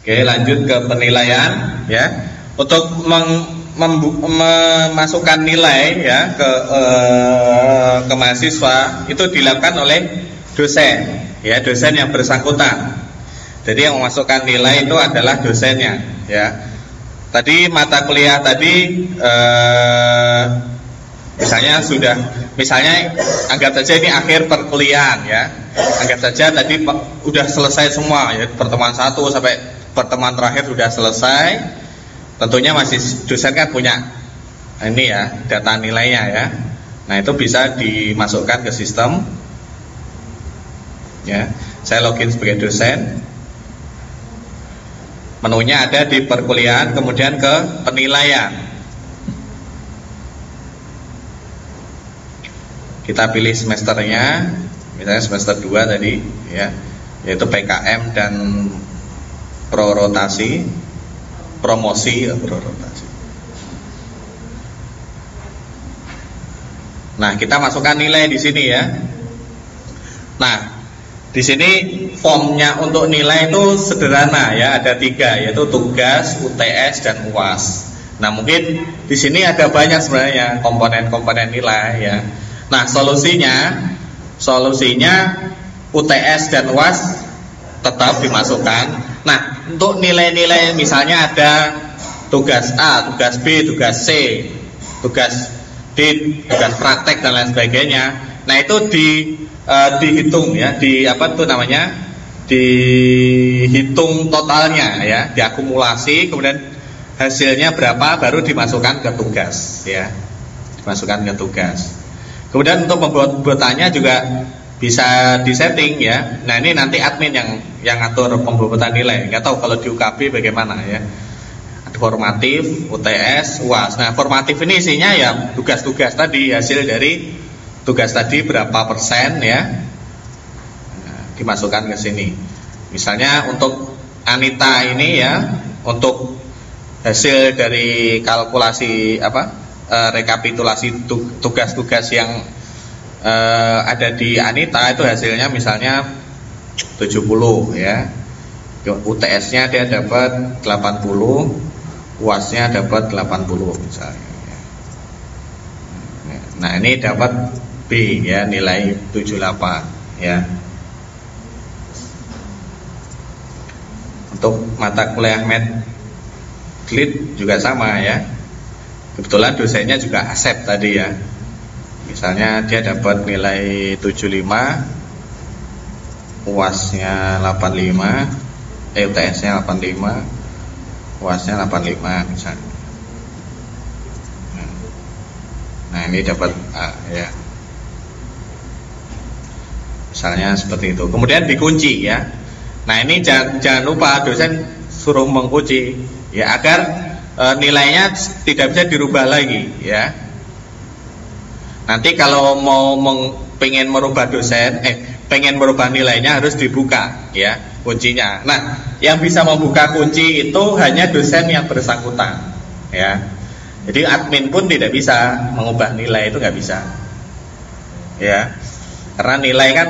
Oke, lanjut ke penilaian ya. Untuk memasukkan nilai ya ke mahasiswa itu dilakukan oleh dosen ya, dosen yang bersangkutan. Jadi yang memasukkan nilai itu adalah dosennya ya. Tadi mata kuliah tadi misalnya anggap saja ini akhir perkuliahan ya. Anggap saja tadi udah selesai semua ya, pertemuan 1 sampai pertemuan terakhir sudah selesai. Tentunya masih dosen kan punya ini ya, data nilainya ya. Nah, itu bisa dimasukkan ke sistem ya. Saya login sebagai dosen. Menunya ada di perkuliahan, kemudian ke penilaian. Kita pilih semesternya, misalnya semester 2 tadi ya, yaitu PKM dan prorotasi, promosi ya, prorotasi. Nah, kita masukkan nilai di sini ya. Nah, di sini formnya untuk nilai itu sederhana ya, ada 3 yaitu tugas, UTS dan UAS. Nah, mungkin di sini ada banyak sebenarnya komponen-komponen nilai ya. Nah, solusinya UTS dan UAS tetap dimasukkan. Nah, untuk nilai-nilai misalnya ada tugas A, tugas B, tugas C, tugas D, tugas praktek dan lain sebagainya. Nah, itu dihitung ya, dihitung totalnya ya, diakumulasi, kemudian hasilnya berapa baru dimasukkan ke tugas ya, dimasukkan ke tugas. Kemudian untuk pembuatannya juga bisa disetting ya. Nah, ini nanti admin yang ngatur pembuatan nilai. Nggak tahu kalau di UKB bagaimana ya. Ada formatif, UTS, UAS. Nah, formatif ini isinya ya tugas-tugas tadi, hasil dari tugas tadi berapa persen ya. Nah, dimasukkan ke sini. Misalnya untuk Anita ini ya, untuk hasil dari kalkulasi rekapitulasi tugas-tugas yang ada di Anita itu hasilnya misalnya 70 ya. UTS-nya dia dapat 80, UAS-nya dapat 80 misalnya. Nah, ini dapat B ya, nilai 78 ya. Untuk mata kuliah Medlit juga sama ya. Kebetulan dosennya juga Asep tadi ya. Misalnya dia dapat nilai 75, UAS-nya 85, UTS-nya 85, UAS-nya 85 misalnya. Nah, ini dapat A ya. Misalnya seperti itu. Kemudian dikunci ya. Nah, ini jangan lupa dosen suruh mengunci ya, agar nilainya tidak bisa dirubah lagi ya. Nanti kalau pengen merubah pengen merubah nilainya harus dibuka ya kuncinya. Nah, yang bisa membuka kunci itu hanya dosen yang bersangkutan ya. Jadi admin pun tidak bisa mengubah nilai, itu nggak bisa ya. Karena nilai kan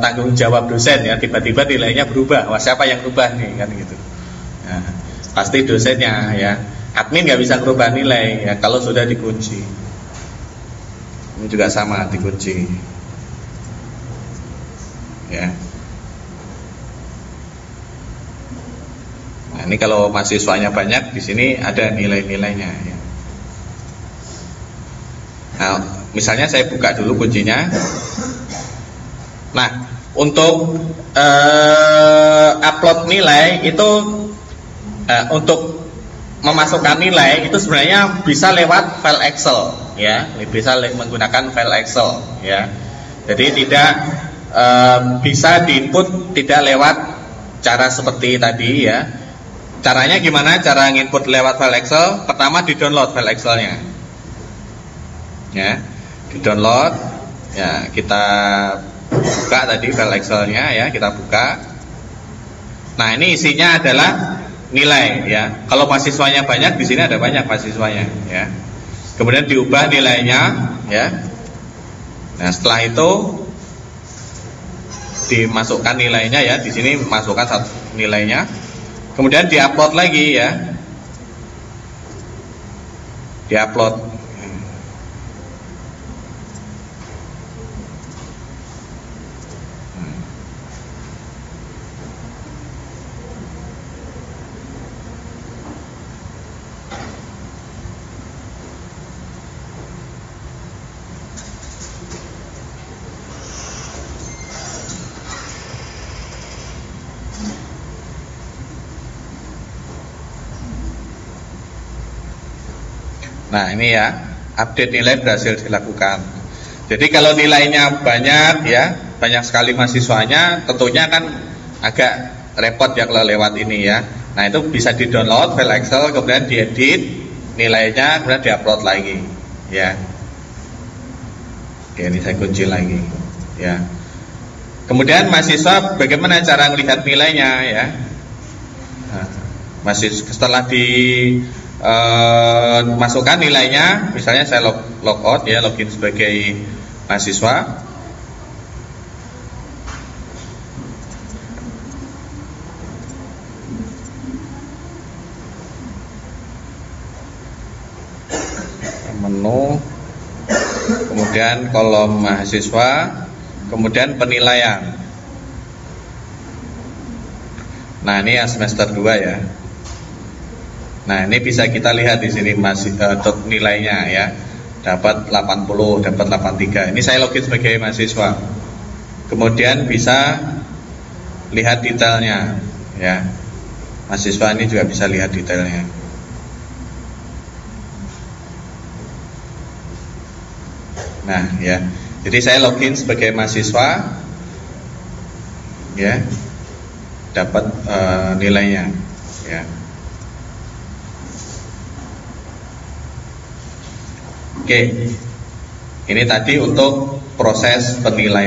tanggung jawab dosen ya. Tiba-tiba nilainya berubah, wah siapa yang rubah nih kan gitu. Nah, pasti dosennya ya. Admin nggak bisa merubah nilai ya kalau sudah dikunci. Ini juga sama, dikunci ya. Nah, ini kalau mahasiswanya banyak, di sini ada nilai-nilainya ya. Nah, misalnya saya buka dulu kuncinya. Nah, untuk upload nilai itu untuk memasukkan nilai itu sebenarnya bisa lewat file Excel ya, bisa menggunakan file Excel ya. Jadi tidak bisa diinput tidak lewat cara seperti tadi ya. Caranya gimana? Cara nginput lewat file Excel, pertama di-download file Excelnya ya, di-download ya. Kita buka tadi file Excelnya ya, kita buka. Nah, ini isinya adalah nilai ya. Kalau mahasiswanya banyak, di sini ada banyak mahasiswanya ya. Kemudian diubah nilainya ya. Nah, setelah itu dimasukkan nilainya ya. Di sini masukkan satu nilainya. Kemudian diupload lagi ya, diupload. Nah ini ya, update nilai berhasil dilakukan. Jadi kalau nilainya banyak ya, banyak sekali mahasiswanya, tentunya kan agak repot ya kalau lewat ini ya. Nah itu bisa di download file Excel, kemudian diedit nilainya, kemudian diupload lagi ya. Oke, ini saya kunci lagi ya. Kemudian mahasiswa bagaimana cara melihat nilainya ya. Nah, masih setelah di masukkan nilainya, misalnya saya log out ya, login sebagai mahasiswa. Menu, kemudian kolom mahasiswa, kemudian penilaian. Nah ini yang semester 2 ya. Nah ini bisa kita lihat di sini masih nilainya ya, dapat 80, dapat 83. Ini saya login sebagai mahasiswa. Kemudian bisa lihat detailnya ya. Mahasiswa ini juga bisa lihat detailnya. Nah ya, jadi saya login sebagai mahasiswa ya, dapat nilainya ya. Oke, ini tadi untuk proses penilaian.